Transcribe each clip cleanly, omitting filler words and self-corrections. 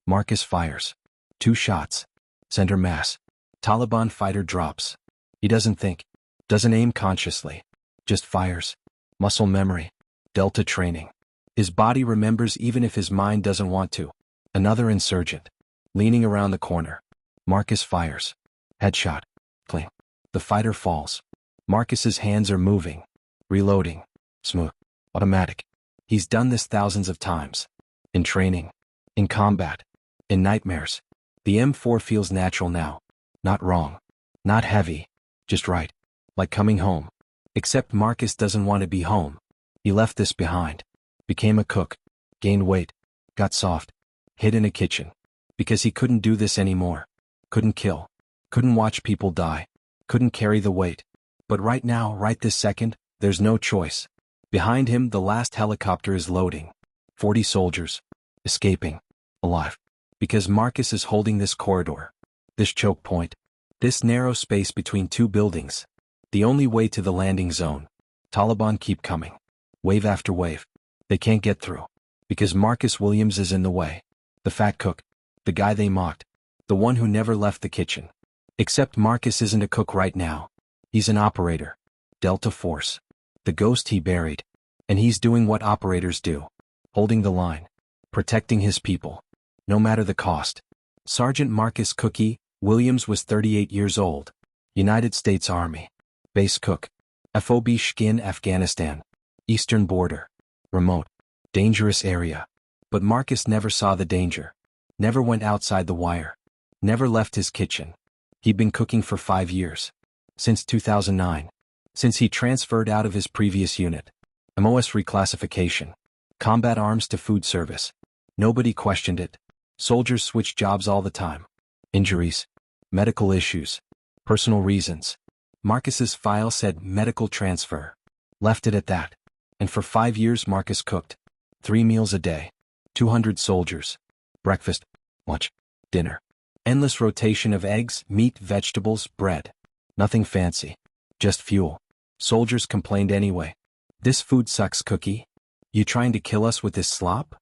Marcus fires. 2 shots. Center mass. Taliban fighter drops. He doesn't think. Doesn't aim consciously. Just fires. Muscle memory. Delta training. His body remembers even if his mind doesn't want to. Another insurgent. Leaning around the corner. Marcus fires. Headshot. Cling. The fighter falls. Marcus's hands are moving. Reloading. Smooth. Automatic. He's done this thousands of times. In training. In combat. In nightmares. The M4 feels natural now. Not wrong. Not heavy. Just right. Like coming home. Except Marcus doesn't want to be home. He left this behind. Became a cook. Gained weight. Got soft. Hid in a kitchen. Because he couldn't do this anymore. Couldn't kill. Couldn't watch people die. Couldn't carry the weight. But right now, right this second, there's no choice. Behind him, the last helicopter is loading. 40 soldiers. Escaping. Alive. Because Marcus is holding this corridor. This choke point. This narrow space between 2 buildings. The only way to the landing zone. Taliban keep coming. Wave after wave. They can't get through. Because Marcus Williams is in the way. The fat cook. The guy they mocked. The one who never left the kitchen. Except Marcus isn't a cook right now. He's an operator. Delta Force. The ghost he buried. And he's doing what operators do. Holding the line. Protecting his people. No matter the cost. Sergeant Marcus Cookie Williams was 38 years old. United States Army. Base cook. FOB Shkin, Afghanistan. Eastern border. Remote. Dangerous area. But Marcus never saw the danger. Never went outside the wire. Never left his kitchen. He'd been cooking for 5 years. Since 2009. Since he transferred out of his previous unit. MOS reclassification. Combat arms to food service. Nobody questioned it. Soldiers switch jobs all the time. Injuries. Medical issues. Personal reasons. Marcus's file said medical transfer. Left it at that. And for 5 years Marcus cooked. 3 meals a day. 200 soldiers. Breakfast. Lunch. Dinner. Endless rotation of eggs, meat, vegetables, bread. Nothing fancy. Just fuel. Soldiers complained anyway. This food sucks, Cookie. You trying to kill us with this slop?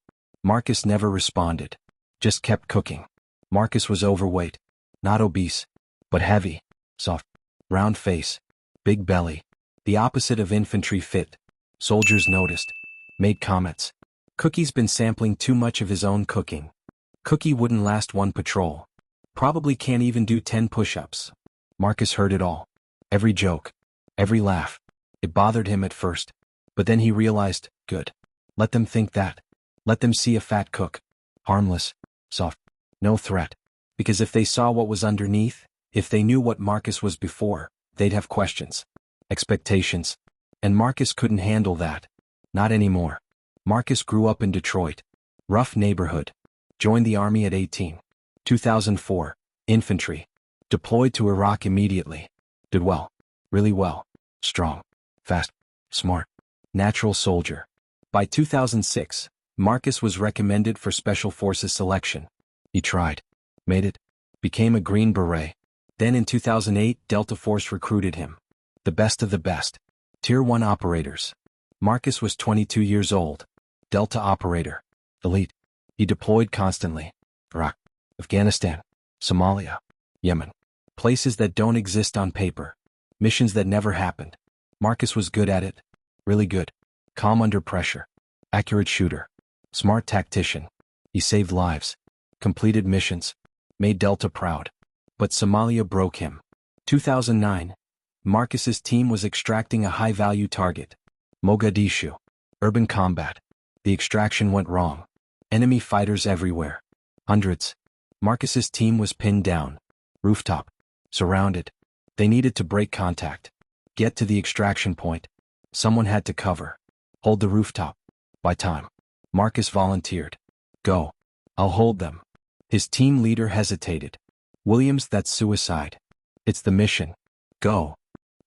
Marcus never responded. Just kept cooking. Marcus was overweight. Not obese. But heavy. Soft. Round face. Big belly. The opposite of infantry fit. Soldiers noticed. Made comments. Cookie's been sampling too much of his own cooking. Cookie wouldn't last 1 patrol. Probably can't even do 10 push-ups. Marcus heard it all. Every joke. Every laugh. It bothered him at first. But then he realized, good. Let them think that. Let them see a fat cook. Harmless. Soft. No threat. Because if they saw what was underneath, if they knew what Marcus was before, they'd have questions. Expectations. And Marcus couldn't handle that. Not anymore. Marcus grew up in Detroit. Rough neighborhood. Joined the army at 18. 2004. Infantry. Deployed to Iraq immediately. Did well. Really well. Strong. Fast. Smart. Natural soldier. By 2006, Marcus was recommended for Special Forces selection. He tried. Made it. Became a Green Beret. Then in 2008, Delta Force recruited him. The best of the best. Tier 1 operators. Marcus was 22 years old. Delta operator. Elite. He deployed constantly. Iraq. Afghanistan. Somalia. Yemen. Places that don't exist on paper. Missions that never happened. Marcus was good at it. Really good. Calm under pressure. Accurate shooter. Smart tactician. He saved lives. Completed missions. Made Delta proud. But Somalia broke him. 2009. Marcus's team was extracting a high-value target. Mogadishu. Urban combat. The extraction went wrong. Enemy fighters everywhere. Hundreds. Marcus's team was pinned down. Rooftop. Surrounded. They needed to break contact. Get to the extraction point. Someone had to cover. Hold the rooftop. By time. Marcus volunteered. Go. I'll hold them. His team leader hesitated. Williams, that's suicide. It's the mission. Go.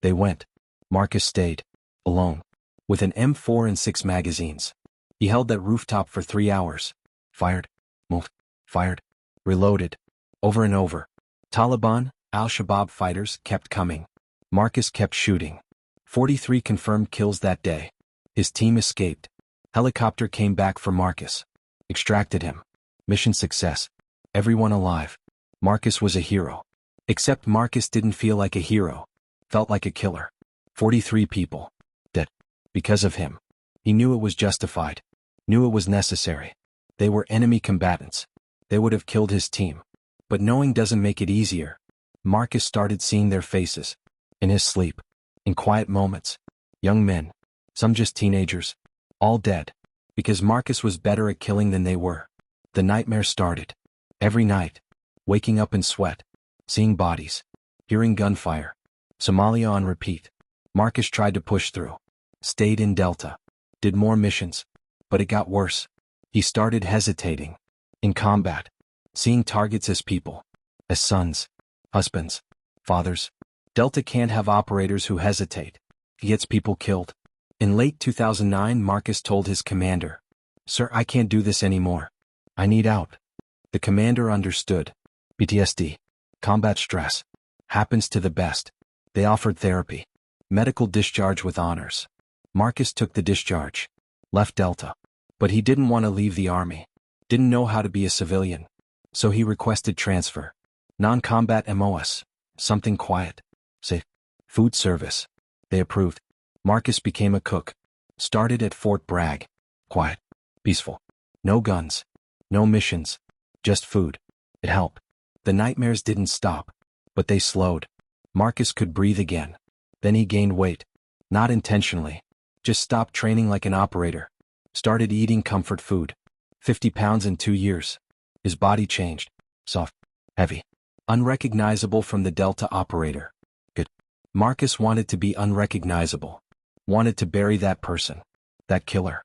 They went. Marcus stayed. Alone. With an M4 and 6 magazines. He held that rooftop for 3 hours. Fired. Moved. Fired. Reloaded. Over and over. Taliban, Al-Shabaab fighters kept coming. Marcus kept shooting. 43 confirmed kills that day. His team escaped. Helicopter came back for Marcus. Extracted him. Mission success. Everyone alive. Marcus was a hero. Except Marcus didn't feel like a hero. Felt like a killer. 43 people. Dead. Because of him. He knew it was justified. Knew it was necessary. They were enemy combatants. They would have killed his team. But knowing doesn't make it easier. Marcus started seeing their faces. In his sleep. In quiet moments. Young men. Some just teenagers. All dead. Because Marcus was better at killing than they were. The nightmare started. Every night. Waking up in sweat. Seeing bodies. Hearing gunfire. Somalia on repeat. Marcus tried to push through. Stayed in Delta. Did more missions. But it got worse. He started hesitating. In combat. Seeing targets as people. As sons. Husbands. Fathers. Delta can't have operators who hesitate. He gets people killed. In late 2009, Marcus told his commander, "Sir, I can't do this anymore. I need out." The commander understood. PTSD. Combat stress. Happens to the best. They offered therapy. Medical discharge with honors. Marcus took the discharge. Left Delta. But he didn't want to leave the army. Didn't know how to be a civilian. So he requested transfer. Non-combat MOS. Something quiet. Safe. Food service. They approved. Marcus became a cook. Started at Fort Bragg. Quiet. Peaceful. No guns. No missions. Just food. It helped. The nightmares didn't stop. But they slowed. Marcus could breathe again. Then he gained weight. Not intentionally. Just stopped training like an operator. Started eating comfort food. 50 pounds in 2 years. His body changed. Soft. Heavy. Unrecognizable from the Delta operator. Good. Marcus wanted to be unrecognizable. Wanted to bury that person. That killer.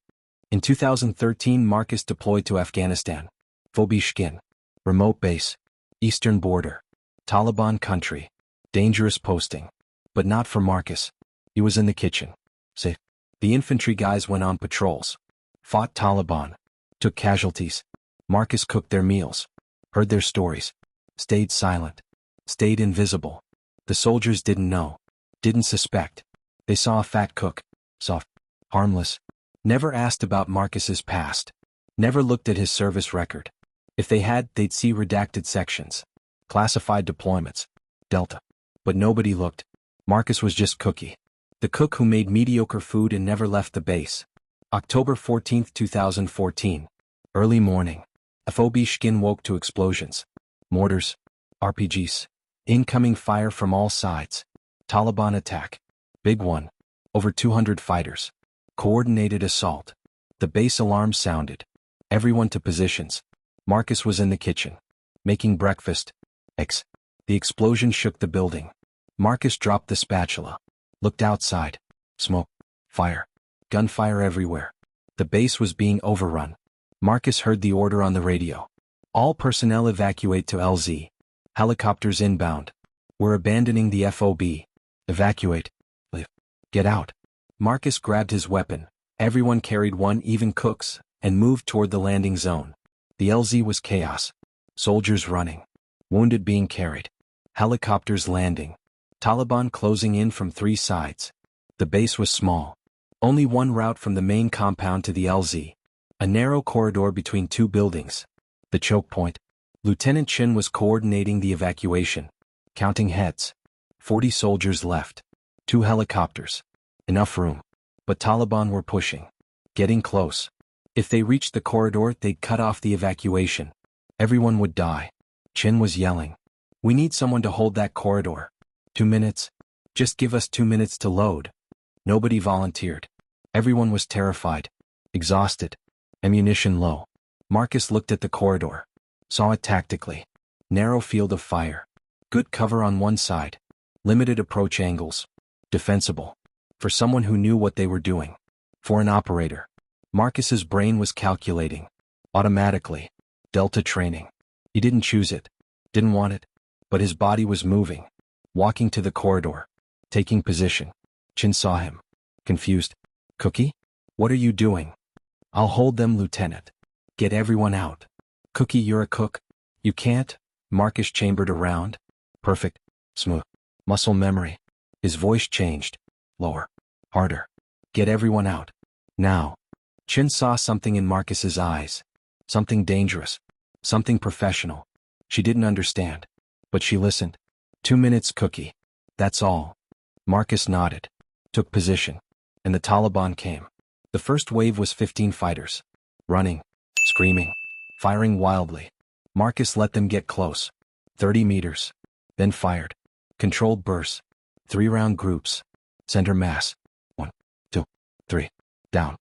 In 2013, Marcus deployed to Afghanistan. FOB Shkin. Remote base. Eastern border. Taliban country. Dangerous posting. But not for Marcus. He was in the kitchen. Safe. The infantry guys went on patrols. Fought Taliban. Took casualties. Marcus cooked their meals. Heard their stories. Stayed silent. Stayed invisible. The soldiers didn't know. Didn't suspect. They saw a fat cook. Soft. Harmless. Never asked about Marcus's past. Never looked at his service record. If they had, they'd see redacted sections. Classified deployments. Delta. But nobody looked. Marcus was just Cookie. The cook who made mediocre food and never left the base. October 14, 2014. Early morning. FOB Shkin woke to explosions. Mortars. RPGs. Incoming fire from all sides. Taliban attack. Big one. Over 200 fighters. Coordinated assault. The base alarm sounded. Everyone to positions. Marcus was in the kitchen. Making breakfast. The explosion shook the building. Marcus dropped the spatula. Looked outside. Smoke. Fire. Gunfire everywhere. The base was being overrun. Marcus heard the order on the radio. All personnel evacuate to LZ. Helicopters inbound. We're abandoning the FOB. Evacuate. Leave. Get out. Marcus grabbed his weapon. Everyone carried one, even cooks, and moved toward the landing zone. The LZ was chaos. Soldiers running. Wounded being carried. Helicopters landing. Taliban closing in from 3 sides. The base was small. Only one route from the main compound to the LZ. A narrow corridor between 2 buildings. The choke point. Lieutenant Chen was coordinating the evacuation. Counting heads. 40 soldiers left. 2 helicopters. Enough room. But Taliban were pushing. Getting close. If they reached the corridor, they'd cut off the evacuation. Everyone would die. Chen was yelling. We need someone to hold that corridor. 2 minutes. Just give us 2 minutes to load. Nobody volunteered. Everyone was terrified. Exhausted. Ammunition low. Marcus looked at the corridor. Saw it tactically. Narrow field of fire. Good cover on one side. Limited approach angles. Defensible. For someone who knew what they were doing. For an operator. Marcus's brain was calculating. Automatically. Delta training. He didn't choose it. Didn't want it. But his body was moving. Walking to the corridor. Taking position. Chen saw him. Confused. Cookie? What are you doing? I'll hold them, Lieutenant. Get everyone out. Cookie, you're a cook. You can't? Marcus chambered around. Perfect. Smooth. Muscle memory. His voice changed. Lower. Harder. Get everyone out. Now. Chen saw something in Marcus's eyes. Something dangerous. Something professional. She didn't understand. But she listened. 2 minutes, Cookie. That's all. Marcus nodded. Took position. And the Taliban came. The first wave was 15 fighters. Running. Screaming. Firing wildly. Marcus let them get close. 30 meters. Then fired. Controlled bursts. 3-round groups. Center mass. 1, 2, 3. Down.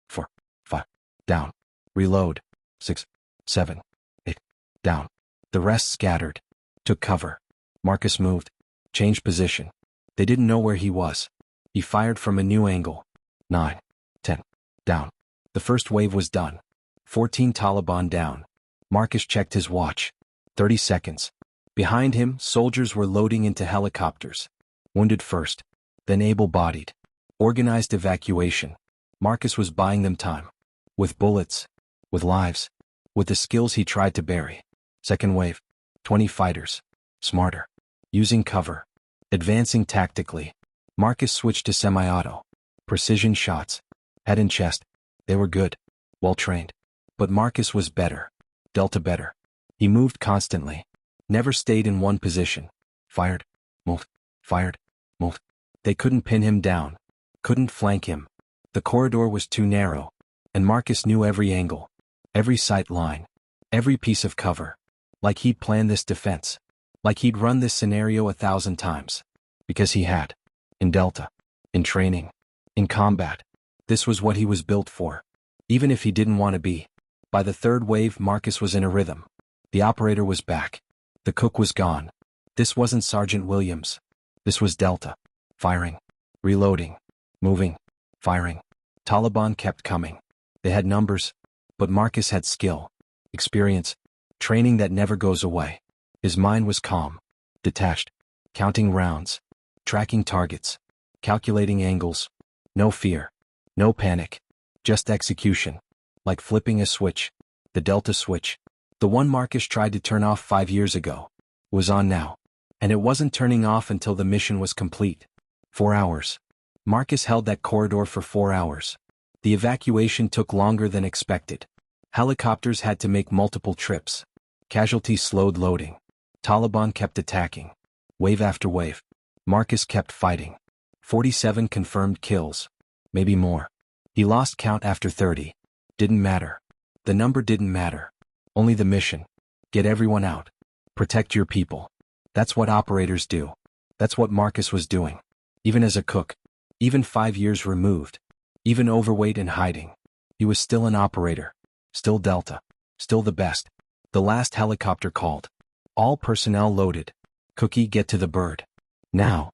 4, 5. Down. Reload. 6, 7, 8. Down. The rest scattered. Took cover. Marcus moved. Changed position. They didn't know where he was. He fired from a new angle. 9, 10. Down. The first wave was done. 14 Taliban down. Marcus checked his watch. 30 seconds. Behind him, soldiers were loading into helicopters. Wounded first. Then able-bodied. Organized evacuation. Marcus was buying them time. With bullets. With lives. With the skills he tried to bury. Second wave. 20 fighters. Smarter. Using cover. Advancing tactically. Marcus switched to semi-auto. Precision shots. Head and chest. They were good. Well-trained. But Marcus was better. Delta better. He moved constantly. Never stayed in one position. Fired. Moved. Fired. Moved. They couldn't pin him down. Couldn't flank him. The corridor was too narrow. And Marcus knew every angle. Every sight line. Every piece of cover. Like he'd planned this defense. Like he'd run this scenario 1,000 times. Because he had. In Delta. In training. In combat. This was what he was built for. Even if he didn't want to be. By the third wave, Marcus was in a rhythm. The operator was back. The cook was gone. This wasn't Sergeant Williams. This was Delta. Firing. Reloading. Moving. Firing. Taliban kept coming. They had numbers. But Marcus had skill. Experience. Training that never goes away. His mind was calm. Detached. Counting rounds. Tracking targets. Calculating angles. No fear. No panic. Just execution. Like flipping a switch. The Delta switch. The one Marcus tried to turn off 5 years ago. Was on now. And it wasn't turning off until the mission was complete. 4 hours. Marcus held that corridor for 4 hours. The evacuation took longer than expected. Helicopters had to make multiple trips. Casualties slowed loading. Taliban kept attacking. Wave after wave. Marcus kept fighting. 47 confirmed kills. Maybe more. He lost count after 30. Didn't matter. The number didn't matter. Only the mission. Get everyone out. Protect your people. That's what operators do. That's what Marcus was doing. Even as a cook. Even 5 years removed. Even overweight and hiding. He was still an operator. Still Delta. Still the best. The last helicopter called. All personnel loaded. Cookie, get to the bird. Now.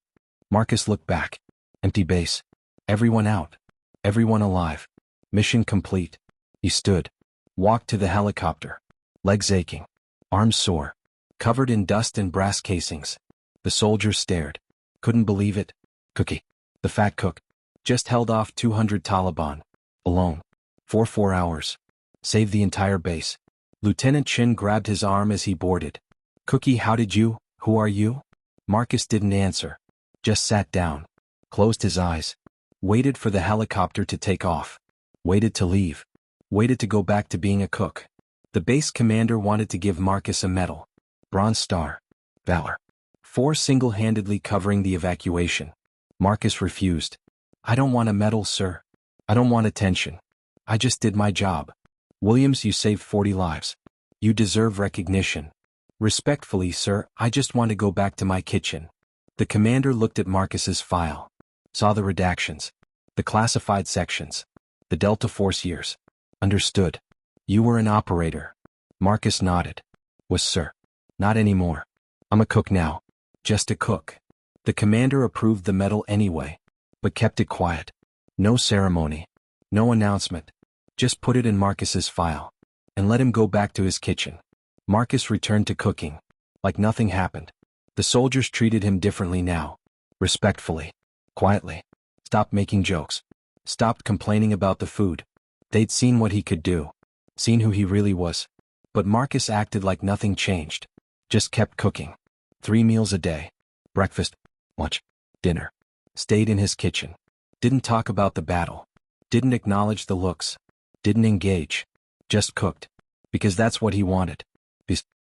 Marcus looked back. Empty base. Everyone out. Everyone alive. Mission complete. He stood. Walked to the helicopter. Legs aching. Arms sore. Covered in dust and brass casings. The soldiers stared. Couldn't believe it. Cookie. The fat cook. Just held off 200 Taliban. Alone. For 4 hours. Saved the entire base. Lieutenant Chen grabbed his arm as he boarded. Cookie, how did you? Who are you? Marcus didn't answer. Just sat down. Closed his eyes. Waited for the helicopter to take off. Waited to leave. Waited to go back to being a cook. The base commander wanted to give Marcus a medal. Bronze Star. Valor. 4 single-handedly covering the evacuation. Marcus refused. I don't want a medal, sir. I don't want attention. I just did my job. Williams, you saved 40 lives. You deserve recognition. Respectfully, sir, I just want to go back to my kitchen. The commander looked at Marcus's file. Saw the redactions. The classified sections. The Delta Force years. Understood. You were an operator. Marcus nodded. Was, sir. Not anymore. I'm a cook now. Just a cook. The commander approved the medal anyway, but kept it quiet. No ceremony. No announcement. Just put it in Marcus's file. And let him go back to his kitchen. Marcus returned to cooking. Like nothing happened. The soldiers treated him differently now. Respectfully. Quietly. Stopped making jokes. Stopped complaining about the food. They'd seen what he could do. Seen who he really was. But Marcus acted like nothing changed. Just kept cooking. 3 meals a day. Breakfast, lunch, dinner. Stayed in his kitchen. Didn't talk about the battle. Didn't acknowledge the looks. Didn't engage. Just cooked. Because that's what he wanted.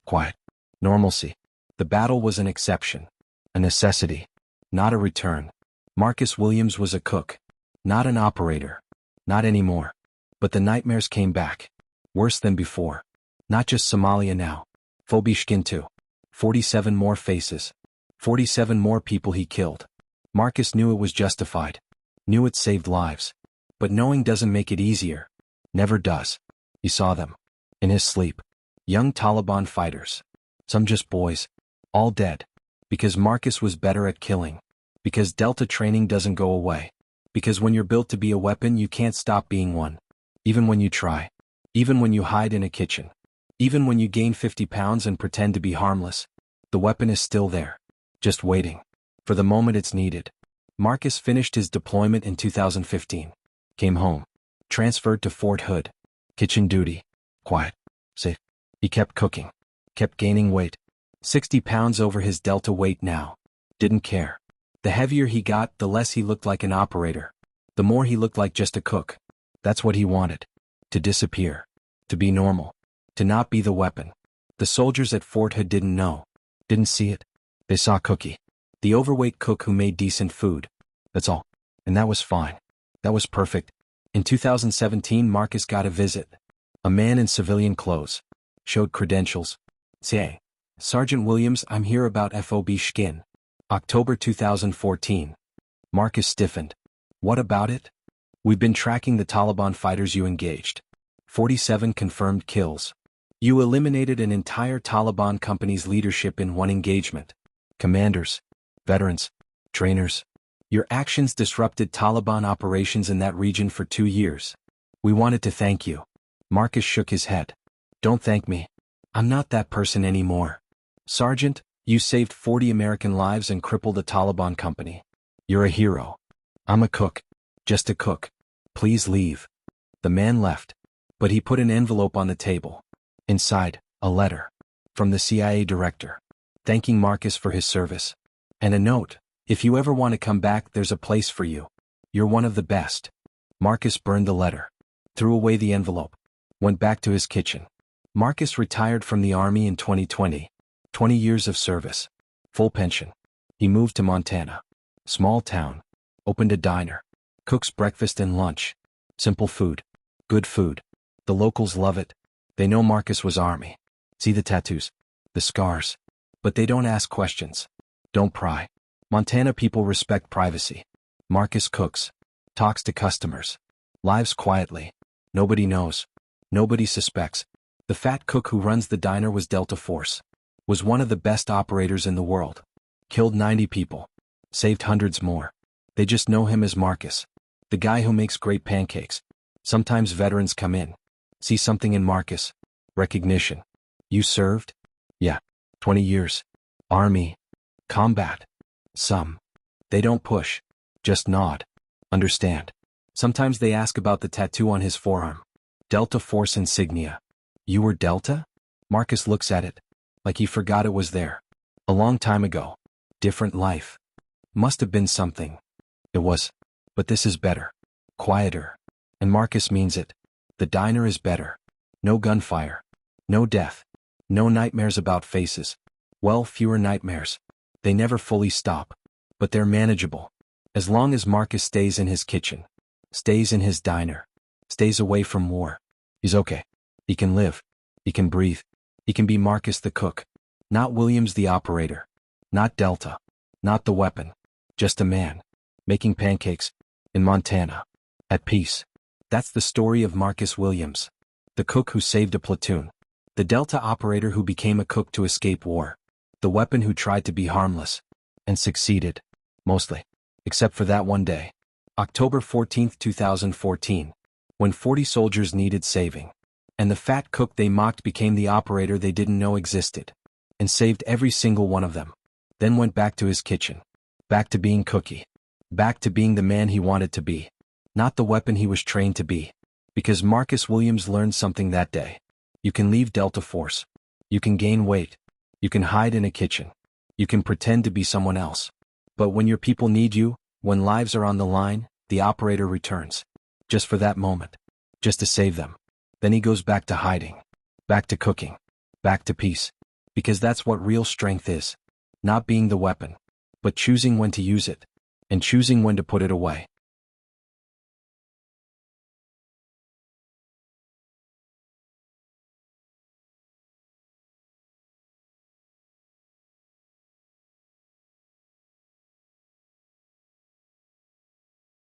quiet, normalcy. The battle was an exception, a necessity, not a return. Marcus Williams was a cook, not an operator. Not anymore. But the nightmares came back. Worse than before. Not just Somalia now. FOB Shkin too. 47 more faces. 47 more people he killed. Marcus knew it was justified. Knew it saved lives. But knowing doesn't make it easier. Never does. He saw them. In his sleep. Young Taliban fighters. Some just boys. All dead. Because Marcus was better at killing. Because Delta training doesn't go away. Because when you're built to be a weapon, you can't stop being one. Even when you try. Even when you hide in a kitchen. Even when you gain 50 pounds and pretend to be harmless. The weapon is still there. Just waiting. For the moment it's needed. Marcus finished his deployment in 2015. Came home. Transferred to Fort Hood. Kitchen duty. Quiet. Safe. He kept cooking. Kept gaining weight. 60 pounds over his Delta weight now. Didn't care. The heavier he got, the less he looked like an operator. The more he looked like just a cook. That's what he wanted. To disappear. To be normal. To not be the weapon. The soldiers at Fort Hood didn't know. Didn't see it. They saw Cookie. The overweight cook who made decent food. That's all. And that was fine. That was perfect. In 2017, Marcus got a visit. A man in civilian clothes. Showed credentials. Say, Sergeant Williams, I'm here about FOB Shkin. October 2014. Marcus stiffened. What about it? We've been tracking the Taliban fighters you engaged. 47 confirmed kills. You eliminated an entire Taliban company's leadership in one engagement. Commanders, veterans, trainers. Your actions disrupted Taliban operations in that region for 2 years. We wanted to thank you. Marcus shook his head. Don't thank me. I'm not that person anymore. Sergeant, you saved 40 American lives and crippled a Taliban company. You're a hero. I'm a cook. Just a cook. Please leave. The man left. But he put an envelope on the table. Inside, a letter. From the CIA director. Thanking Marcus for his service. And a note. If you ever want to come back, there's a place for you. You're one of the best. Marcus burned the letter. Threw away the envelope. Went back to his kitchen. Marcus retired from the army in 2020. 20 years of service. Full pension. He moved to Montana. Small town. Opened a diner. Cooks breakfast and lunch. Simple food. Good food. The locals love it. They know Marcus was army. See the tattoos. The scars. But they don't ask questions. Don't pry. Montana people respect privacy. Marcus cooks. Talks to customers. Lives quietly. Nobody knows. Nobody suspects. The fat cook who runs the diner was Delta Force. Was one of the best operators in the world. Killed 90 people. Saved hundreds more. They just know him as Marcus. The guy who makes great pancakes. Sometimes veterans come in. See something in Marcus. Recognition. You served? Yeah. 20 years. Army. Combat. Some. They don't push. Just nod. Understand. Sometimes they ask about the tattoo on his forearm. Delta Force insignia. You were Delta? Marcus looks at it. Like he forgot it was there. A long time ago. Different life. Must have been something. It was. But this is better. Quieter. And Marcus means it. The diner is better. No gunfire. No death. No nightmares about faces. Well, fewer nightmares. They never fully stop. But they're manageable. As long as Marcus stays in his kitchen. Stays in his diner. Stays away from war. He's okay. He can live. He can breathe. He can be Marcus the cook. Not Williams the operator. Not Delta. Not the weapon. Just a man. Making pancakes. In Montana. At peace. That's the story of Marcus Williams. The cook who saved a platoon. The Delta operator who became a cook to escape war. The weapon who tried to be harmless. And succeeded. Mostly. Except for that one day. October 14, 2014. When 40 soldiers needed saving. And the fat cook they mocked became the operator they didn't know existed. And saved every single one of them. Then went back to his kitchen. Back to being Cookie. Back to being the man he wanted to be. Not the weapon he was trained to be. Because Marcus Williams learned something that day. You can leave Delta Force. You can gain weight. You can hide in a kitchen. You can pretend to be someone else. But when your people need you, when lives are on the line, the operator returns. Just for that moment. Just to save them. Then he goes back to hiding. Back to cooking. Back to peace. Because that's what real strength is. Not being the weapon, but choosing when to use it, and choosing when to put it away.